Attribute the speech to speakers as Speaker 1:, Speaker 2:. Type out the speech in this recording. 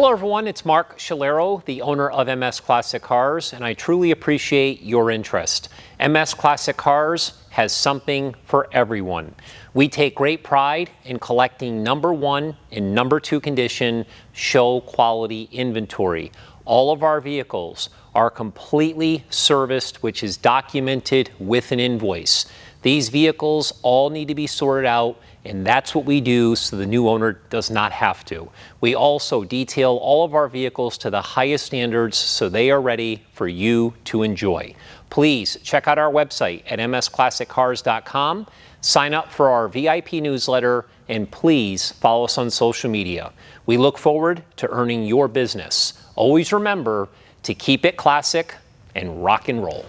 Speaker 1: Hello everyone, it's Mark Shalero, the owner of MS Classic Cars, and I truly appreciate your interest. MS Classic Cars has something for everyone. We take great pride in collecting number 1 and number 2 condition, show quality inventory. All of our vehicles are completely serviced, which is documented with an invoice. These vehicles all need to be sorted out, and that's what we do so the new owner does not have to. We also detail all of our vehicles to the highest standards so they are ready for you to enjoy. Please check out our website at msclassiccars.com, sign up for our VIP newsletter, and please follow us on social media. We look forward to earning your business. Always remember to keep it classic and rock and roll.